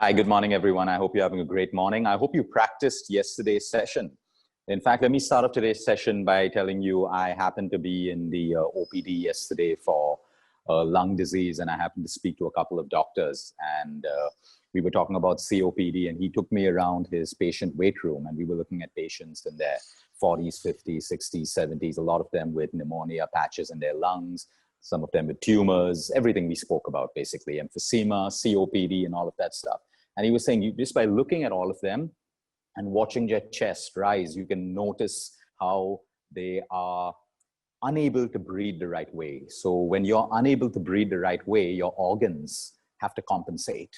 Hi, good morning, everyone. I hope you're having a great morning. I hope you practiced yesterday's session. In fact, let me start off today's session by telling you I happened to be in the OPD yesterday for lung disease, and I happened to speak to a couple of doctors, and we were talking about COPD, and he took me around his patient weight room, and we were looking at patients in their 40s, 50s, 60s, 70s, a lot of them with pneumonia patches in their lungs, some of them with tumors, everything we spoke about, basically, emphysema, COPD, and all of that stuff. And he was saying, just by looking at all of them and watching their chest rise, you can notice how they are unable to breathe the right way. So when you're unable to breathe the right way, your organs have to compensate,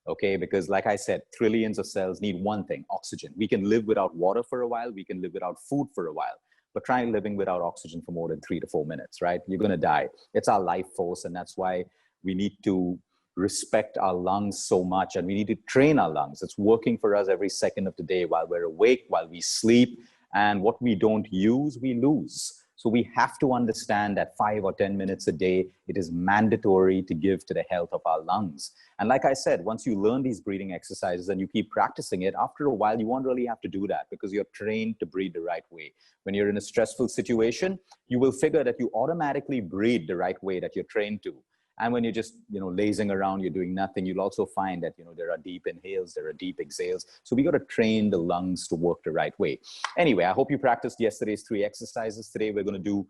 okay? Because like I said, trillions of cells need one thing, oxygen. We can live without water for a while. We can live without food for a while. But try living without oxygen for more than 3 to 4 minutes, right? You're gonna die. It's our life force, and that's why we need to respect our lungs so much, and we need to train our lungs. It's working for us every second of the day while we're awake, while we sleep, and what we don't use, we lose. So we have to understand that 5 or 10 minutes a day, it is mandatory to give to the health of our lungs. And like I said, once you learn these breathing exercises and you keep practicing it, after a while, you won't really have to do that because you're trained to breathe the right way. When you're in a stressful situation, you will figure that you automatically breathe the right way that you're trained to. And when you're just, lazing around, you're doing nothing, you'll also find that, there are deep inhales, there are deep exhales. So we got to train the lungs to work the right way. Anyway, I hope you practiced yesterday's 3 exercises. Today, we're going to do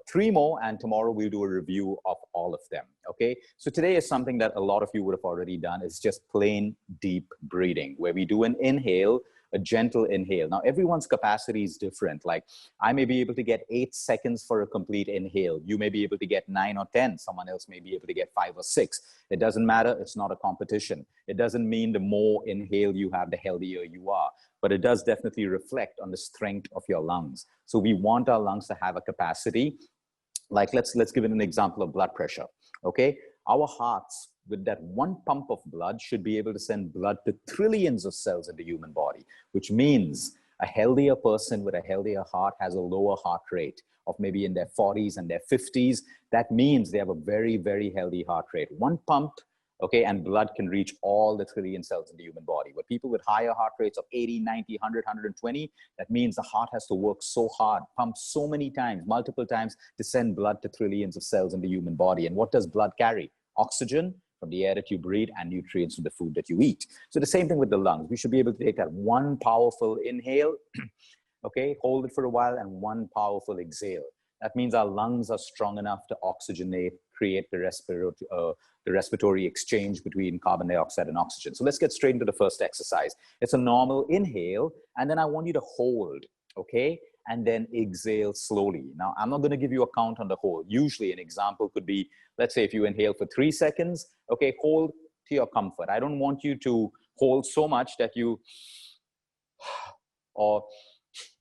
3 more, and tomorrow we'll do a review of all of them, okay? So today is something that a lot of you would have already done. It's just plain deep breathing, where we do an inhale, a gentle inhale. Now, everyone's capacity is different. Like, I may be able to get 8 seconds for a complete inhale. You may be able to get 9 or 10. Someone else may be able to get 5 or 6. It doesn't matter. It's not a competition. It doesn't mean the more inhale you have, the healthier you are. But it does definitely reflect on the strength of your lungs. So we want our lungs to have a capacity. Like, let's give it an example of blood pressure, okay? Our hearts, with that one pump of blood, should be able to send blood to trillions of cells in the human body, which means a healthier person with a healthier heart has a lower heart rate of maybe in their 40s and their 50s. That means they have a very, very healthy heart rate. One pump, okay, and blood can reach all the trillion cells in the human body. But people with higher heart rates of 80, 90, 100, 120, that means the heart has to work so hard, pump so many times, multiple times, to send blood to trillions of cells in the human body. And what does blood carry? Oxygen from the air that you breathe and nutrients from the food that you eat. So the same thing with the lungs. We should be able to take that one powerful inhale, okay, hold it for a while, and one powerful exhale. That means our lungs are strong enough to oxygenate, create the respiratory exchange between carbon dioxide and oxygen. So let's get straight into the first exercise. It's a normal inhale, and then I want you to hold, okay? And then exhale slowly. Now, I'm not going to give you a count on the hold. Usually an example could be, let's say if you inhale for 3 seconds, okay, hold to your comfort. I don't want you to hold so much that you, or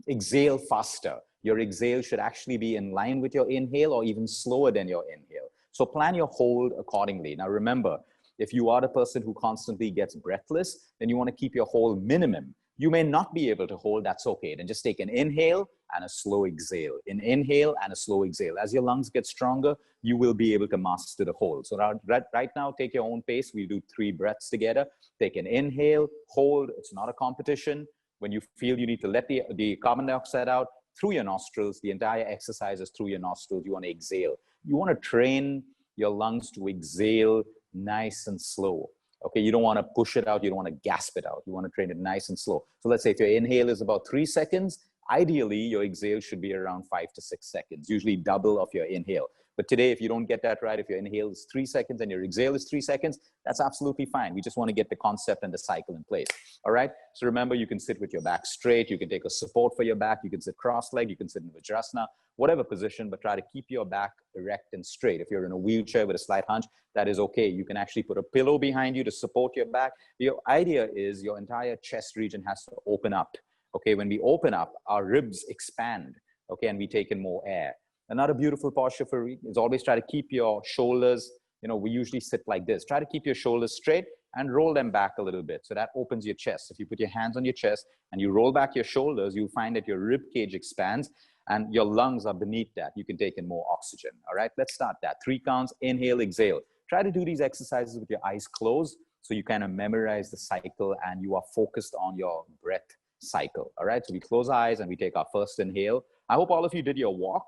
exhale faster. Your exhale should actually be in line with your inhale or even slower than your inhale. So plan your hold accordingly. Now remember, if you are the person who constantly gets breathless, then you want to keep your hold minimum. You may not be able to hold, that's okay. Then just take an inhale and a slow exhale. An inhale and a slow exhale. As your lungs get stronger, you will be able to master the hold. So right now, take your own pace. We do 3 breaths together. Take an inhale, hold. It's not a competition. When you feel you need to let the carbon dioxide out through your nostrils, the entire exercise is through your nostrils. You want to exhale. You want to train your lungs to exhale nice and slow. Okay, you don't want to push it out. You don't want to gasp it out. You want to train it nice and slow. So let's say if your inhale is about 3 seconds, ideally your exhale should be around 5 to 6 seconds, usually double of your inhale. But today, if you don't get that right, if your inhale is 3 seconds and your exhale is 3 seconds, that's absolutely fine. We just want to get the concept and the cycle in place. All right. So remember, you can sit with your back straight. You can take a support for your back. You can sit cross-legged. You can sit in Vajrasana, whatever position, but try to keep your back erect and straight. If you're in a wheelchair with a slight hunch, that is okay. You can actually put a pillow behind you to support your back. The idea is your entire chest region has to open up. Okay. When we open up, our ribs expand. Okay. And we take in more air. Another beautiful posture for is always try to keep your shoulders, we usually sit like this. Try to keep your shoulders straight and roll them back a little bit. So that opens your chest. If you put your hands on your chest and you roll back your shoulders, you'll find that your rib cage expands and your lungs are beneath that. You can take in more oxygen. All right, let's start that. 3 counts, inhale, exhale. Try to do these exercises with your eyes closed. So you kind of memorize the cycle and you are focused on your breath cycle. All right. So we close our eyes and we take our first inhale. I hope all of you did your walk.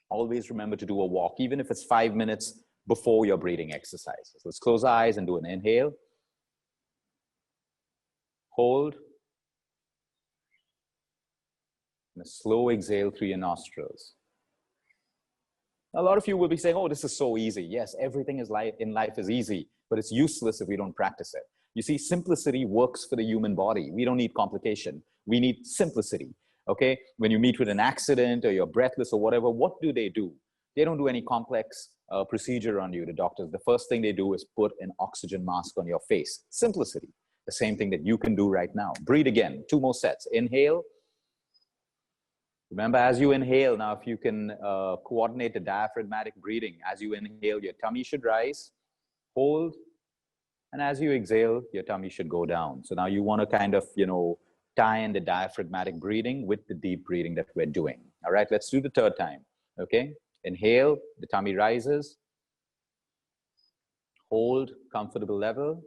Always remember to do a walk, even if it's 5 minutes before your breathing exercises. Let's close our eyes and do an inhale. Hold. And a slow exhale through your nostrils. A lot of you will be saying, oh, this is so easy. Yes, everything in life is easy, but it's useless if we don't practice it. You see, simplicity works for the human body. We don't need complication. We need simplicity, okay? When you meet with an accident or you're breathless or whatever, what do? They don't do any complex procedure on you, the doctors. The first thing they do is put an oxygen mask on your face. Simplicity. The same thing that you can do right now. Breathe again. 2 more sets. Inhale. Remember, as you inhale, now if you can coordinate the diaphragmatic breathing, as you inhale, your tummy should rise, hold, and as you exhale, your tummy should go down. So now you want to kind of, tie in the diaphragmatic breathing with the deep breathing that we're doing. All right, let's do the third time, okay? Inhale, the tummy rises, hold, comfortable level,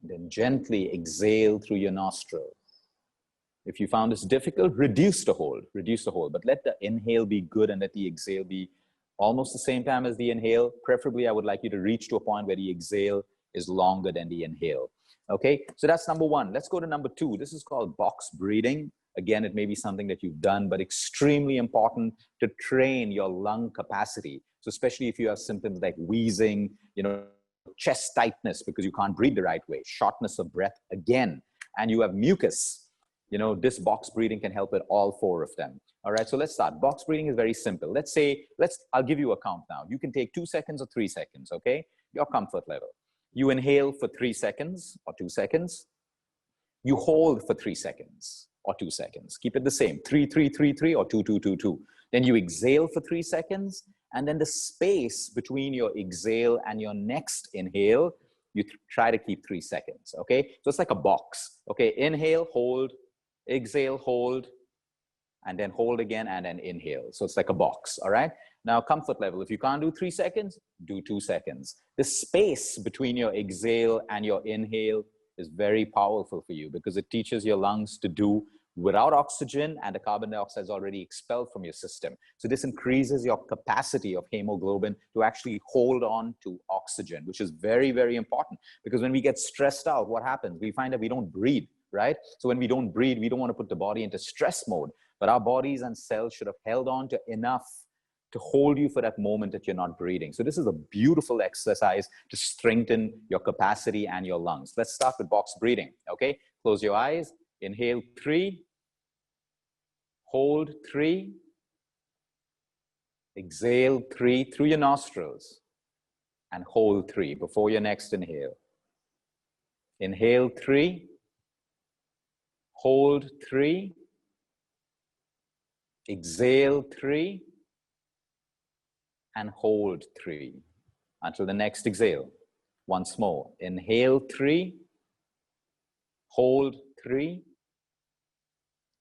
then gently exhale through your nostril. If you found this difficult, reduce the hold, but let the inhale be good and let the exhale be almost the same time as the inhale. Preferably, I would like you to reach to a point where the exhale is longer than the inhale. Okay, so that's number 1. Let's go to number 2. This is called box breathing. Again, it may be something that you've done, but extremely important to train your lung capacity. So especially if you have symptoms like wheezing, chest tightness because you can't breathe the right way, shortness of breath again, and you have mucus. This box breathing can help with all 4 of them. All right, so let's start. Box breathing is very simple. I'll give you a count now. You can take 2 seconds or 3 seconds, okay? Your comfort level. You inhale for 3 seconds or 2 seconds. You hold for 3 seconds or 2 seconds. Keep it the same, 3, 3, 3, 3 or 2, 2, 2, 2. Then you exhale for 3 seconds. And then the space between your exhale and your next inhale, you try to keep 3 seconds, okay? So it's like a box, okay? Inhale, hold, exhale, hold, and then hold again, and then inhale. So it's like a box, all right? Now, comfort level, if you can't do 3 seconds, do 2 seconds. The space between your exhale and your inhale is very powerful for you because it teaches your lungs to do without oxygen, and the carbon dioxide is already expelled from your system. So this increases your capacity of hemoglobin to actually hold on to oxygen, which is very, very important because when we get stressed out, what happens? We find that we don't breathe, right? So when we don't breathe, we don't want to put the body into stress mode, but our bodies and cells should have held on to enough to hold you for that moment that you're not breathing. So this is a beautiful exercise to strengthen your capacity and your lungs. Let's start with box breathing, okay? Close your eyes, inhale 3, hold 3, exhale 3 through your nostrils, and hold 3 before your next inhale. Inhale 3, hold 3, exhale 3, and hold 3 until the next exhale. Once more, inhale 3, hold 3,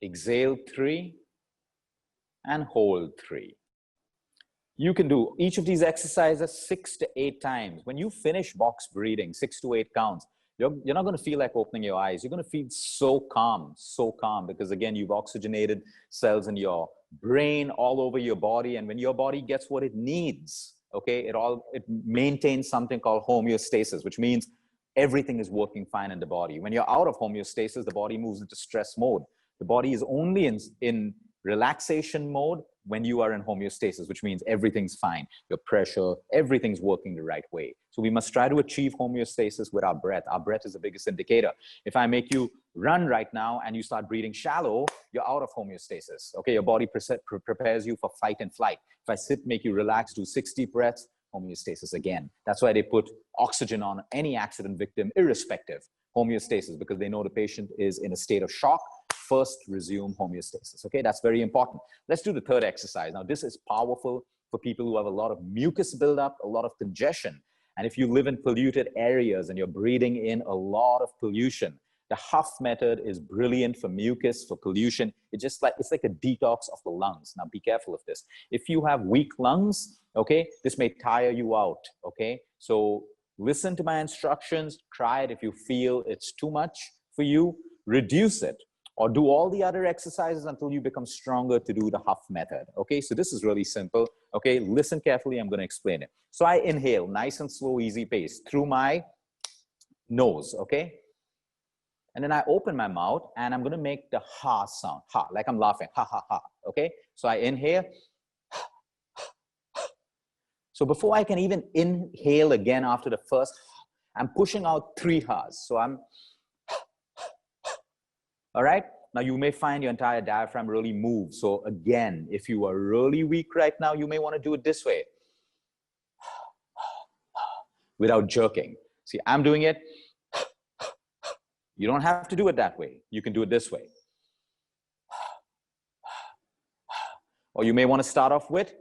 exhale 3, and hold 3. You can do each of these exercises 6 to 8 times. When you finish box breathing, 6 to 8 counts, you're not going to feel like opening your eyes. You're going to feel so calm, because again, you've oxygenated cells in your brain all over your body. And when your body gets what it needs, okay, it maintains something called homeostasis, which means everything is working fine in the body. When you're out of homeostasis, the body moves into stress mode. The body is only in relaxation mode when you are in homeostasis, which means everything's fine. Your pressure, everything's working the right way. So we must try to achieve homeostasis with our breath. Our breath is the biggest indicator. If I make you run right now and you start breathing shallow, you're out of homeostasis. Okay, your body prepares you for fight and flight. If I make you relax, do 60 breaths, homeostasis again. That's why they put oxygen on any accident victim, irrespective, homeostasis, because they know the patient is in a state of shock. First, resume homeostasis. Okay, that's very important. Let's do the third exercise. Now, this is powerful for people who have a lot of mucus buildup, a lot of congestion. And if you live in polluted areas and you're breathing in a lot of pollution, the Huff method is brilliant for mucus, for pollution. It's like a detox of the lungs. Now, be careful of this. If you have weak lungs, okay, this may tire you out, okay? So Listen to my instructions, try it. If you feel it's too much for you, reduce it, or do all the other exercises until you become stronger to do the Huff method. Okay, so this is really simple. Okay, listen carefully, I'm going to explain it. So I inhale, nice and slow, easy pace, through my nose, okay? And then I open my mouth and I'm going to make the ha sound, ha, like I'm laughing, ha, ha, ha, okay? So I inhale. So before I can even inhale again after the first, I'm pushing out 3 ha's. So I'm, all right? Now you may find your entire diaphragm really move. So again, if you are really weak right now, you may want to do it this way without jerking. See, I'm doing it. You don't have to do it that way. You can do it this way. Or you may want to start off with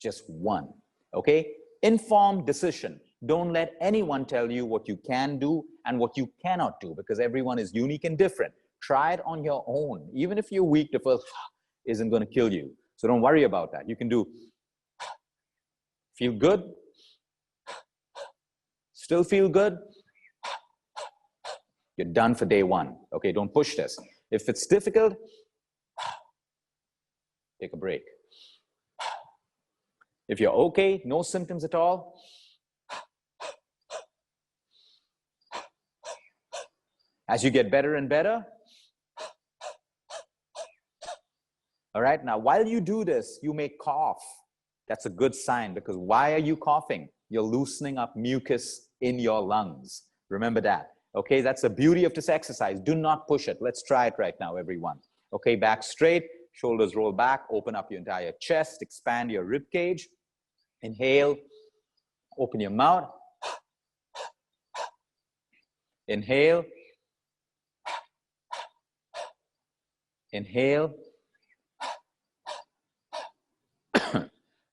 just 1, okay? Informed decision. Don't let anyone tell you what you can do and what you cannot do, because everyone is unique and different. Try it on your own. Even if you're weak, the first isn't going to kill you. So don't worry about that. You can do, feel good, still feel good, you're done for day 1. Okay, don't push this. If it's difficult, take a break. If you're okay, no symptoms at all, as you get better and better, all right, now while you do this, you may cough. That's a good sign, because why are you coughing? You're loosening up mucus in your lungs. Remember that. Okay, that's the beauty of this exercise. Do not push it. Let's try it right now, everyone. Okay, back straight, shoulders roll back, open up your entire chest, expand your rib cage. Inhale, open your mouth. Inhale. Inhale.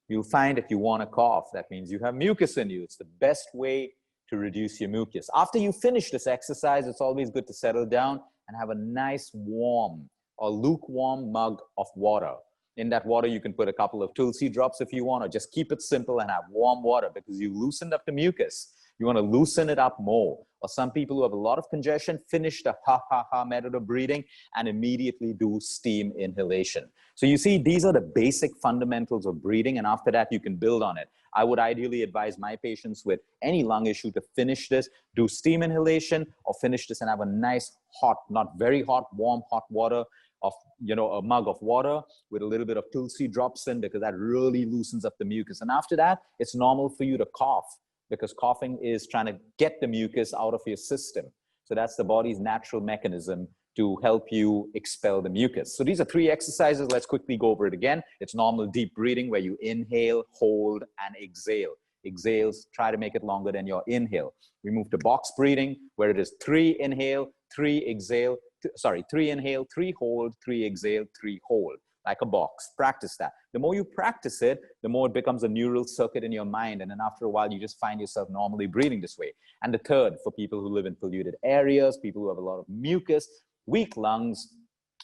You'll find if you want to cough, that means you have mucus in you. It's the best way to reduce your mucus. After you finish this exercise, it's always good to settle down and have a nice warm or lukewarm mug of water. In that water, you can put a couple of Tulsi drops if you want, or just keep it simple and have warm water, because you loosened up the mucus. You want to loosen it up more. Or some people who have a lot of congestion, finish the ha-ha-ha method of breathing and immediately do steam inhalation. So you see, these are the basic fundamentals of breathing, and after that, you can build on it. I would ideally advise my patients with any lung issue to finish this, do steam inhalation, or finish this and have a nice hot, not very hot, warm, hot water of, you know, a mug of water with a little bit of Tulsi drops in, because that really loosens up the mucus. And after that, it's normal for you to cough, because coughing is trying to get the mucus out of your system. So that's the body's natural mechanism to help you expel the mucus. So these are 3 exercises. Let's quickly go over it again. It's normal deep breathing, where you inhale, hold, and exhale. Exhales, try to make it longer than your inhale. We move to box breathing, where it is 3 inhale, 3 exhale, 3 inhale, 3 hold, 3 exhale, 3 hold, like a box. Practice that. The more you practice it, the more it becomes a neural circuit in your mind. And then after a while, you just find yourself normally breathing this way. And the third, for people who live in polluted areas, people who have a lot of mucus, weak lungs,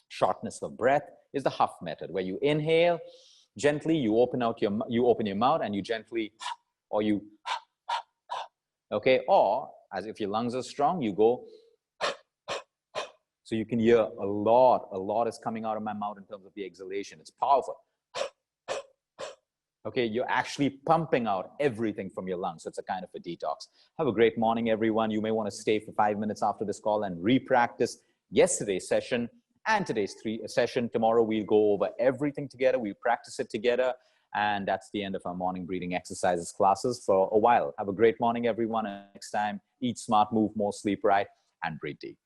shortness of breath, is the Huff method, where you inhale gently, you open your mouth and you gently, or you, okay, or as if your lungs are strong, you go. So you can hear a lot is coming out of my mouth in terms of the exhalation. It's powerful. Okay, you're actually pumping out everything from your lungs. So it's a kind of a detox. Have a great morning, everyone. You may want to stay for 5 minutes after this call and re-practice yesterday's session and today's session. Tomorrow, we'll go over everything together. We'll practice it together. And that's the end of our morning breathing exercises classes for a while. Have a great morning, everyone. And next time, eat smart, move more, sleep right, and breathe deep.